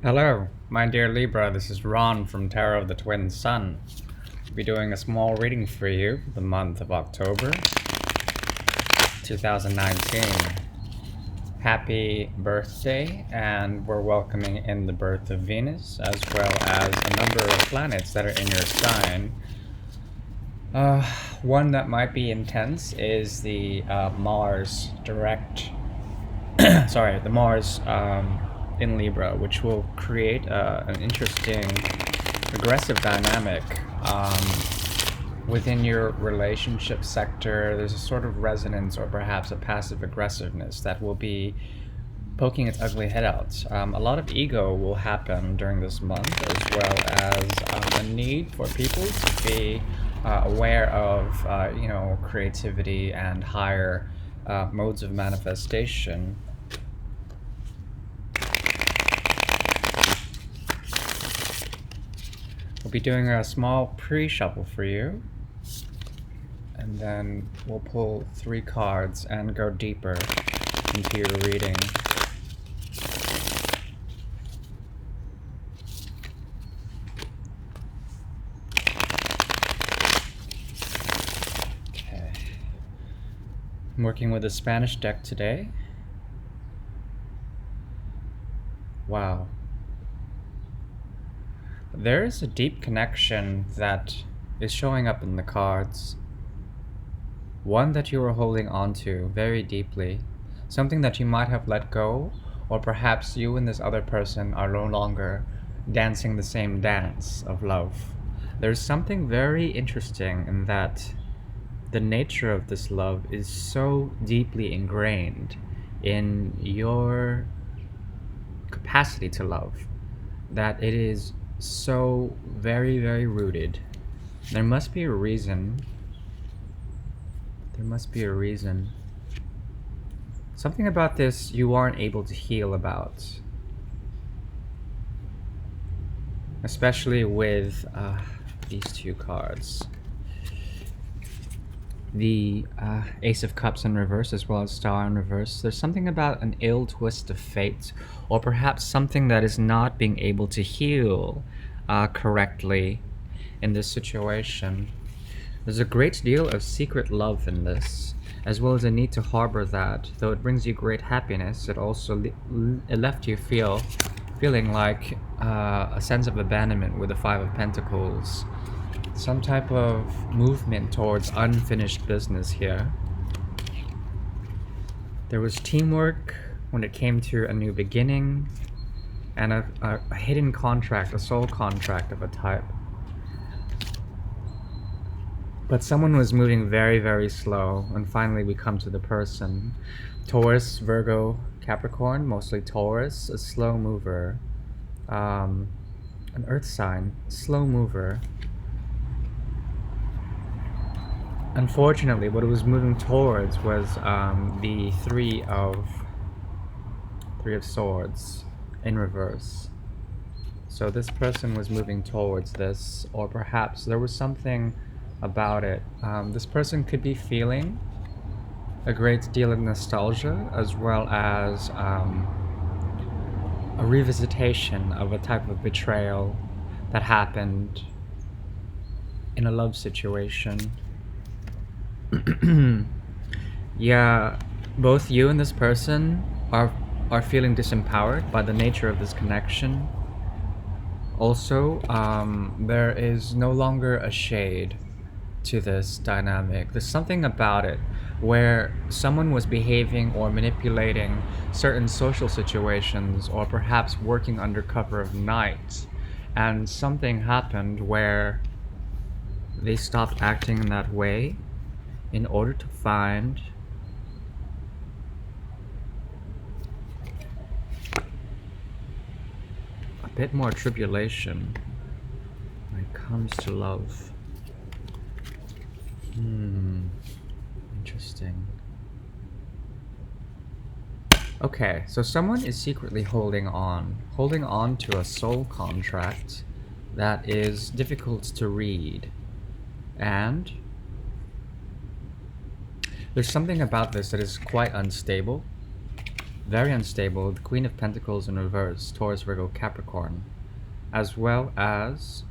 Hello, my dear Libra. This is Ron from Tarot of the Twin Sun. I'll be doing a small reading for you for the month of October 2019. Happy birthday, and we're welcoming in the birth of Venus as well as a number of planets that are in your sign. One that might be intense is the Mars direct the Mars in Libra, which will create an interesting, aggressive dynamic within your relationship sector. There's a sort of resonance or perhaps a passive aggressiveness that will be poking its ugly head out. A lot of ego will happen during this month, as well as a need for people to be aware of, creativity and higher modes of manifestation. We'll be doing a small pre-shuffle for you, and then we'll pull 3 cards and go deeper into your reading. Okay. I'm working with a Spanish deck today. Wow. There is a deep connection that is showing up in the cards. One that you are holding on to very deeply. Something that you might have let go, or perhaps you and this other person are no longer dancing the same dance of love. There's something very interesting in that the nature of this love is so deeply ingrained in your capacity to love that it is so very, very rooted. There must be a reason. There must be a reason. Something about this you aren't able to heal about. Especially with these 2 cards. The Ace of Cups in reverse as well as Star in reverse. There's something about an ill twist of fate, or perhaps something that is not being able to heal correctly in this situation. There's a great deal of secret love in this, as well as a need to harbor that. Though it brings you great happiness, it also it left you feeling like a sense of abandonment with the 5 of Pentacles. Some type of movement towards unfinished business here. There was teamwork when it came to a new beginning, and a hidden contract, a soul contract of a type. But someone was moving very, very slow, and finally we come to the person. Taurus, Virgo, Capricorn, mostly Taurus, a slow mover. An earth sign, slow mover. Unfortunately, what it was moving towards was the three of Swords in reverse. So this person was moving towards this, or perhaps there was something about it. This person could be feeling a great deal of nostalgia, as well as a revisitation of a type of betrayal that happened in a love situation. Yeah, both you and this person are feeling disempowered by the nature of this connection. Also, there is no longer a shade to this dynamic. There's something about it where someone was behaving or manipulating certain social situations, or perhaps working under cover of night, and something happened where they stopped acting in that way in order to find a bit more tribulation when it comes to love. Interesting. Okay, so someone is secretly holding on to a soul contract that is difficult to read. And there's something about this that is quite unstable. very unstable, the Queen of Pentacles in reverse, Taurus, Virgo, Capricorn, as well as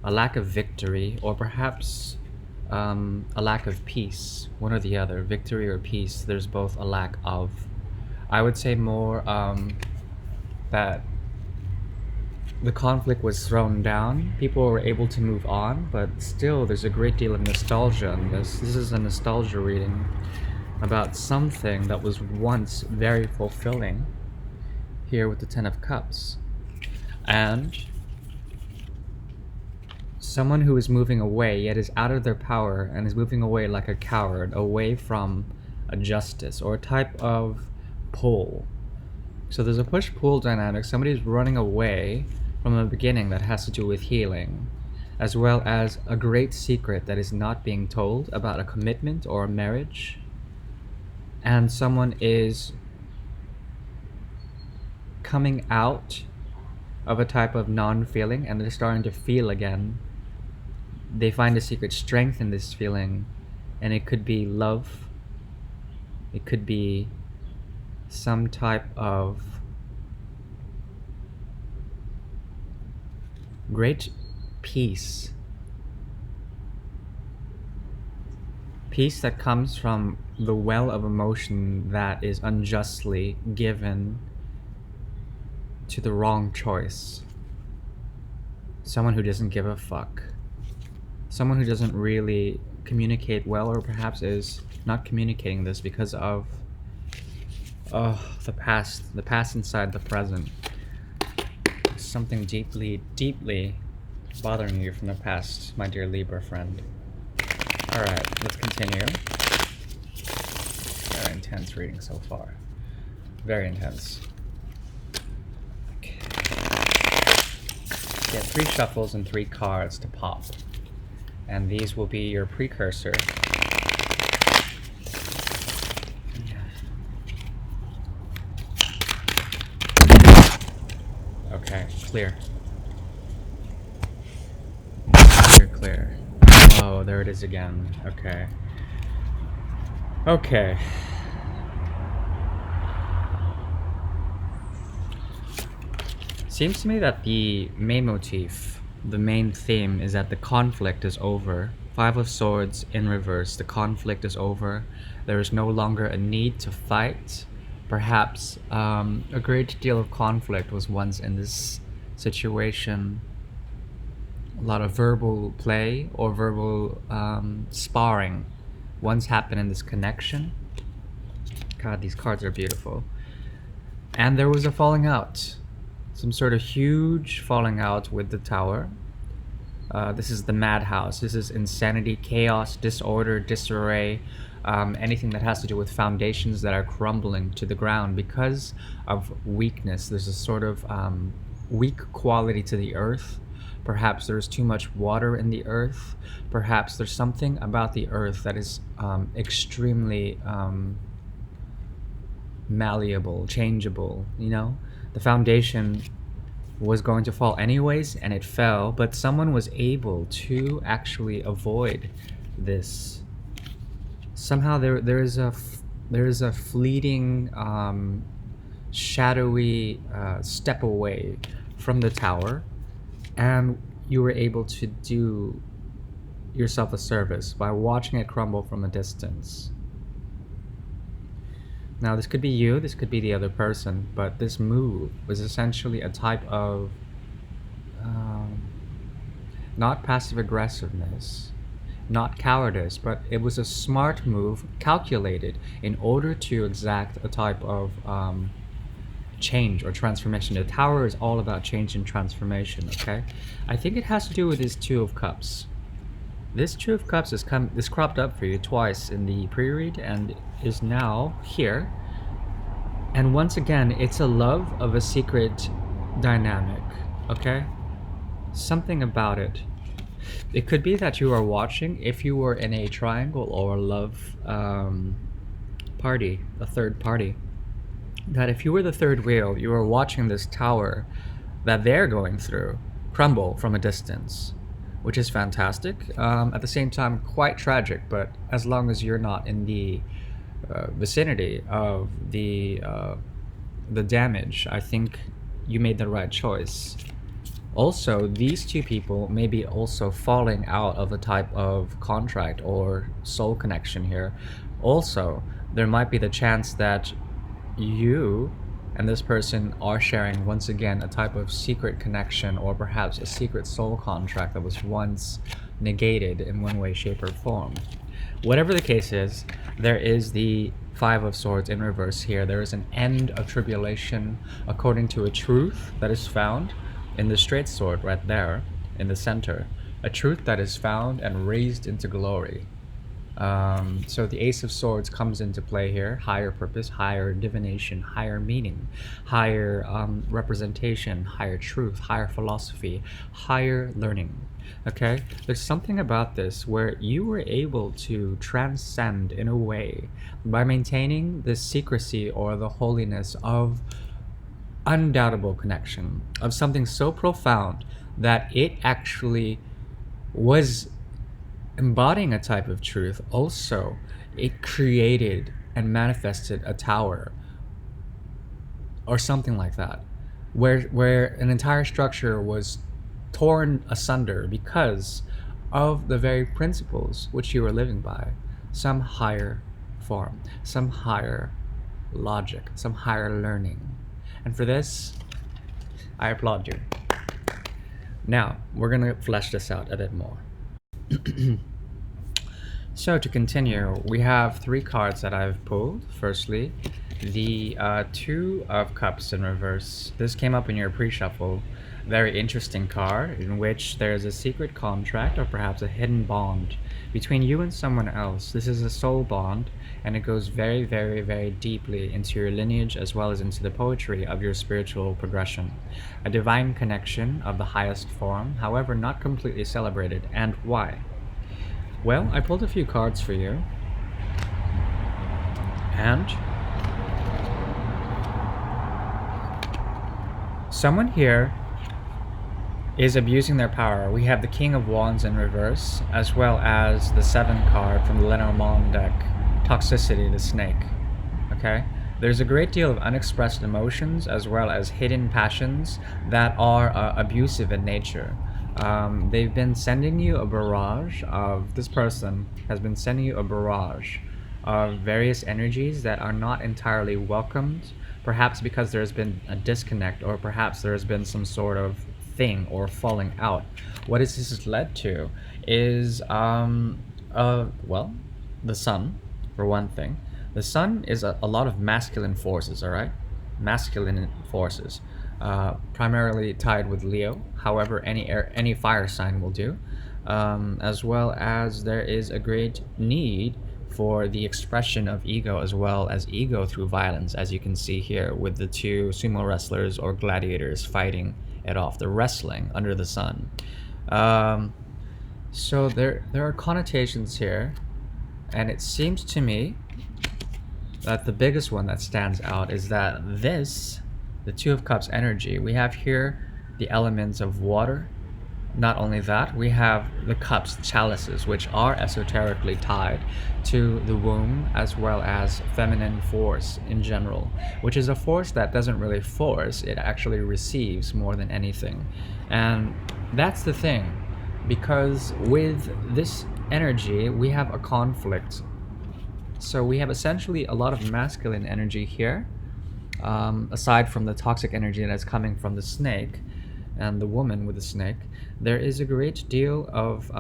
a lack of victory, or perhaps a lack of peace, one or the other, victory or peace. There's both a lack of. I would say more that the conflict was thrown down, people were able to move on, but still there's a great deal of nostalgia in this. This is a nostalgia reading about something that was once very fulfilling, here with the Ten of Cups. And someone who is moving away, yet is out of their power, and is moving away like a coward, away from a justice, or a type of pull. So there's a push-pull dynamic. Somebody's running away from a beginning that has to do with healing, as well as a great secret that is not being told about a commitment or a marriage. And someone is coming out of a type of non-feeling, and they're starting to feel again. They find a secret strength in this feeling, and it could be love, it could be some type of great peace. Peace that comes from the well of emotion that is unjustly given to the wrong choice. Someone who doesn't give a fuck. Someone who doesn't really communicate well, or perhaps is not communicating this because of the past inside the present. Something deeply, deeply bothering you from the past, my dear Libra friend. Alright, let's continue. Very intense reading so far. Very intense. Okay. Get 3 shuffles and 3 cards to pop. And these will be your precursor. Okay, clear. Clear, clear. Oh, there it is again. Okay. Okay. Seems to me that the main motif, the main theme, is that the conflict is over. 5 of Swords in reverse. The conflict is over. There is no longer a need to fight. Perhaps a great deal of conflict was once in this situation. A lot of verbal play or verbal sparring once happened in this connection. God, these cards are beautiful. And there was a falling out. Some sort of huge falling out with the Tower. This is the madhouse. This is insanity, chaos, disorder, disarray. Anything that has to do with foundations that are crumbling to the ground because of weakness. There's a sort of weak quality to the earth. Perhaps there's too much water in the earth. Perhaps there's something about the earth that is extremely malleable, changeable, you know? The foundation was going to fall anyways, and it fell, but someone was able to actually avoid this. Somehow there is a fleeting, shadowy step away from the Tower, and you were able to do yourself a service by watching it crumble from a distance. Now, this could be you, this could be the other person, but this move was essentially a type of not passive aggressiveness, not cowardice, but it was a smart move, calculated in order to exact a type of change or transformation. The Tower is all about change and transformation, okay? I think it has to do with this Two of Cups. This Two of Cups is cropped up for you twice in the pre-read and is now here. And once again, it's a love of a secret dynamic, okay? Something about it. It could be that you are watching, if you were in a triangle or a love party, a third party, that if you were the third wheel, you were watching this Tower that they're going through crumble from a distance, which is fantastic. At the same time, quite tragic, but as long as you're not in the vicinity of the damage, I think you made the right choice. Also, these two people may be also falling out of a type of contract or soul connection here. Also, there might be the chance that you and this person are sharing once again a type of secret connection or perhaps a secret soul contract that was once negated in one way, shape, or form. Whatever the case is, there is the Five of Swords in reverse here. There is an end of tribulation according to a truth that is found in the straight sword right there in the center. A truth that is found and raised into glory. So the Ace of Swords comes into play here. Higher purpose, higher divination, higher meaning, higher representation, higher truth, higher philosophy, higher learning. Okay? There's something about this where you were able to transcend in a way by maintaining the secrecy or the holiness of undoubtable connection, of something so profound that it actually was embodying a type of truth. Also, it created and manifested a tower or something like that, where an entire structure was torn asunder because of the very principles which you were living by, some higher form, some higher logic, some higher learning. And for this, I applaud you. Now, we're gonna flesh this out a bit more. So to continue, we have three cards that I've pulled. Firstly, the Two of Cups in reverse. This came up in your pre-shuffle. Very interesting card in which there's a secret contract or perhaps a hidden bond between you and someone else. This is a soul bond, and it goes very, very, very deeply into your lineage as well as into the poetry of your spiritual progression. A divine connection of the highest form, however not completely celebrated. And why? Well, I pulled a few cards for you, and someone here is abusing their power. We have the King of Wands in reverse, as well as the 7 card from the Lenormand deck, Toxicity, the Snake. Okay? There's a great deal of unexpressed emotions as well as hidden passions that are abusive in nature. They've been sending you a barrage of, this person has been sending you a barrage of various energies that are not entirely welcomed, perhaps because there's been a disconnect or perhaps there's been some sort of thing or falling out. What this has led to is, well, the sun, for one thing. The sun is a lot of masculine forces, all right? Masculine forces. Primarily tied with Leo. However, any fire sign will do. As well as there is a great need for the expression of ego as well as ego through violence, as you can see here with the two sumo wrestlers or gladiators fighting it off. They're wrestling under the sun. So there are connotations here, and it seems to me that the biggest one that stands out is that this, the Two of Cups energy, we have here the elements of water. Not only that, we have the cups, chalices, which are esoterically tied to the womb as well as feminine force in general, which is a force that doesn't really force, it actually receives more than anything. And that's the thing, because with this energy, we have a conflict. So we have essentially a lot of masculine energy here, aside from the toxic energy that's coming from the snake and the woman with the snake. There is a great deal of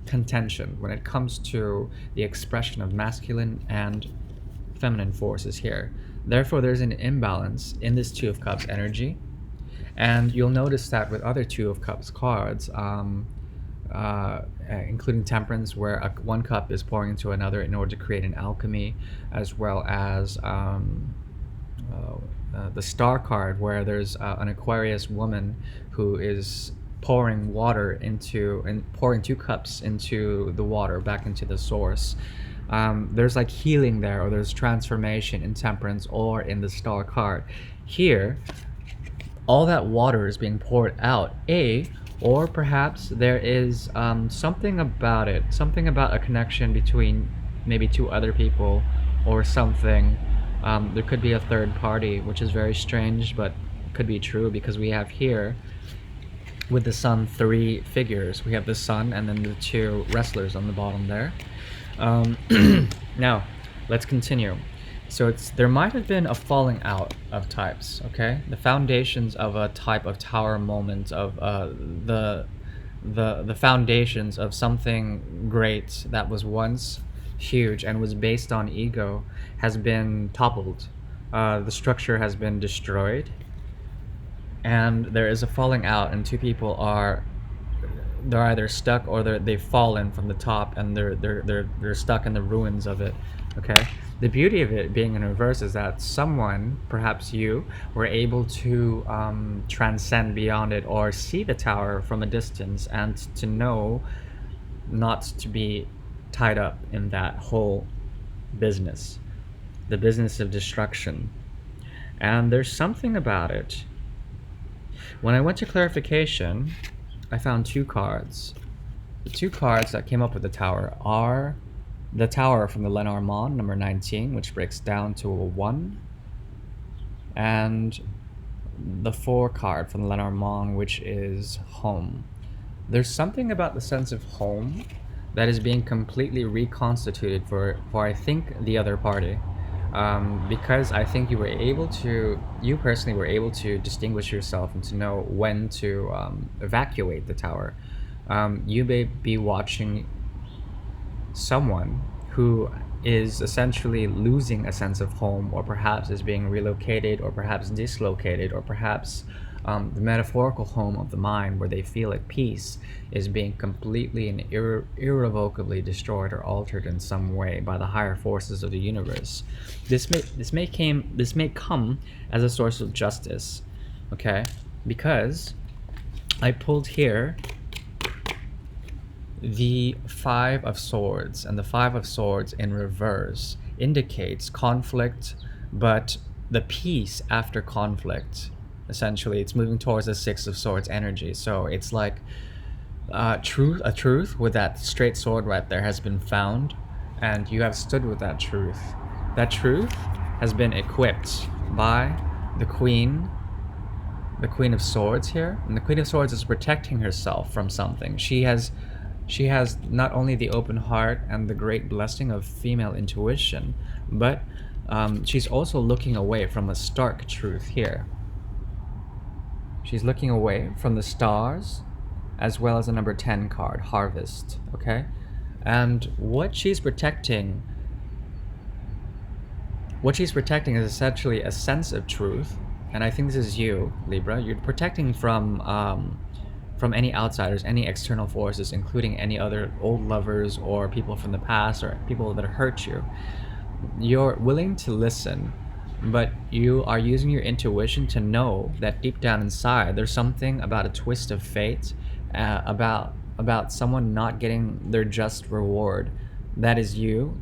contention when it comes to the expression of masculine and feminine forces here. Therefore, there's an imbalance in this Two of Cups energy, and you'll notice that with other Two of Cups cards, including Temperance, where one cup is pouring into another in order to create an alchemy, as well as the Star card, where there's an Aquarius woman who is pouring water into and pouring 2 cups into the water back into the source. There's like healing there, or there's transformation in Temperance or in the Star card. Here, all that water is being poured out, or perhaps there is something about it, something about a connection between maybe 2 other people, or something. There could be a third party, which is very strange, but could be true because we have here with the sun 3 figures. We have the sun and then the 2 wrestlers on the bottom there. Now, let's continue. So there might have been a falling out of types, okay? The foundations of a type of tower moment of the foundations of something great that was once huge and was based on ego has been toppled. The structure has been destroyed, and there is a falling out, and two people are they're either stuck or they've fallen from the top, and they're stuck in the ruins of it. Okay. The beauty of it being in reverse is that someone, perhaps you, were able to transcend beyond it or see the tower from a distance and to know not to be tied up in that whole business, the business of destruction. And there's something about it. When I went to clarification, I found 2 cards. The 2 cards that came up with the tower are the tower from the Lenormand, number 19, which breaks down to a 1, and the 4 card from the Lenormand, which is home. There's something about the sense of home that is being completely reconstituted for I think the other party. Because I think you personally were able to distinguish yourself and to know when to evacuate the tower. You may be watching someone who is essentially losing a sense of home, or perhaps is being relocated, or perhaps dislocated, or perhaps the metaphorical home of the mind where they feel at peace is being completely and irrevocably destroyed or altered in some way by the higher forces of the universe. This may come as a source of justice, okay? Because I pulled here the 5 of Swords, and the 5 of Swords in reverse indicates conflict, but the peace after conflict. Essentially, it's moving towards the 6 of Swords energy. So it's like a truth with that straight sword right there has been found, and you have stood with that truth. That truth has been equipped by the Queen of Swords here, and the Queen of Swords is protecting herself from something. She has not only the open heart and the great blessing of female intuition, but she's also looking away from a stark truth here. She's looking away from the stars, as well as the number 10 card, Harvest, okay? And what she's protecting is essentially a sense of truth, and I think this is you, Libra. You're protecting from any outsiders, any external forces, including any other old lovers or people from the past or people that hurt you. You're willing to listen, but you are using your intuition to know that deep down inside there's something about a twist of fate, about someone not getting their just reward. That is you.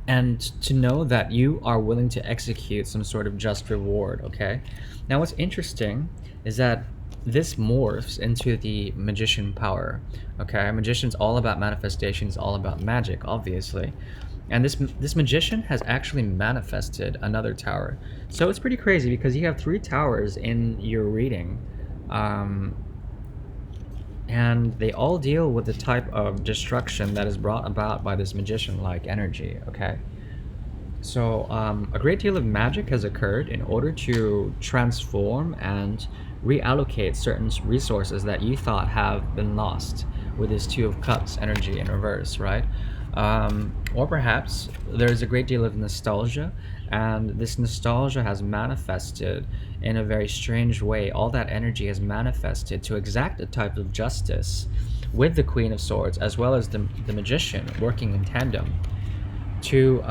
And to know that you are willing to execute some sort of just reward, okay? Now what's interesting is that this morphs into the magician power, okay? Magician's all about manifestation, it's all about magic, obviously. And this magician has actually manifested another tower. So it's pretty crazy because you have 3 towers in your reading. And they all deal with the type of destruction that is brought about by this magician-like energy, okay? So a great deal of magic has occurred in order to transform and reallocate certain resources that you thought have been lost with this 2 of Cups energy in reverse, right? Or perhaps there's a great deal of nostalgia, and this nostalgia has manifested in a very strange way. All that energy has manifested to exact a type of justice with the Queen of Swords as well as the Magician working in tandem to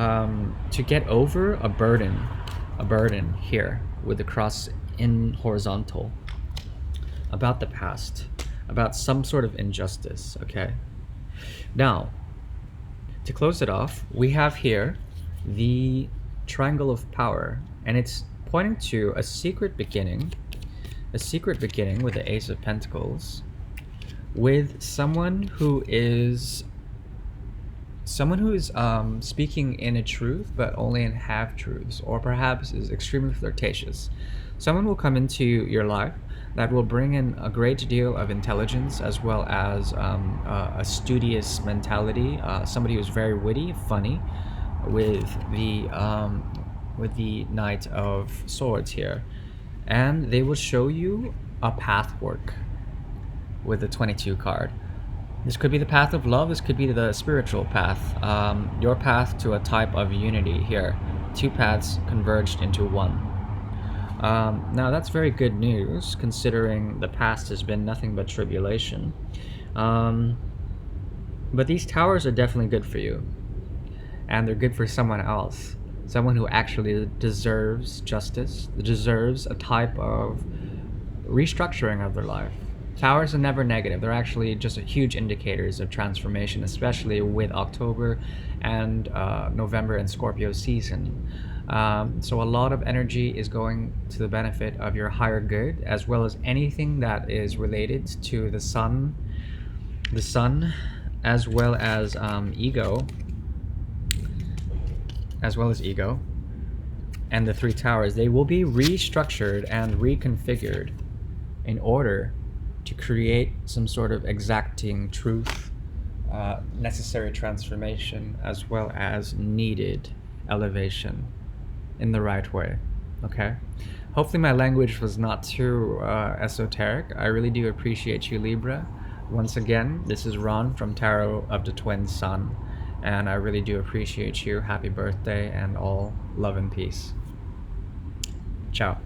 get over a burden here with the cross in horizontal about the past, about some sort of injustice, okay? Now, to close it off, we have here the Triangle of Power, and it's pointing to a secret beginning with the Ace of Pentacles, with someone who is someone who is speaking in a truth but only in half truths, or perhaps is extremely flirtatious. Someone will come into your life that will bring in a great deal of intelligence as well as a studious mentality. Somebody who's very witty, funny, with the Knight of Swords here, and they will show you a pathwork with the 22 card. This could be the path of love. This could be the spiritual path. Your path to a type of unity here. Two paths converged into one. Now that's very good news, considering the past has been nothing but tribulation. But these towers are definitely good for you, and they're good for someone else. Someone who actually deserves justice, deserves a type of restructuring of their life. Towers are never negative. They're actually just huge indicators of transformation, especially with October and November and Scorpio season. So a lot of energy is going to the benefit of your higher good, as well as anything that is related to the sun, as well as ego, and the three towers. They will be restructured and reconfigured in order to create some sort of exacting truth, necessary transformation, as well as needed elevation in the right way. Okay? Hopefully my language was not too esoteric. I really do appreciate you, Libra. Once again, this is Ron from Tarot of the Twin Sun, and I really do appreciate you. Happy birthday and all love and peace. Ciao.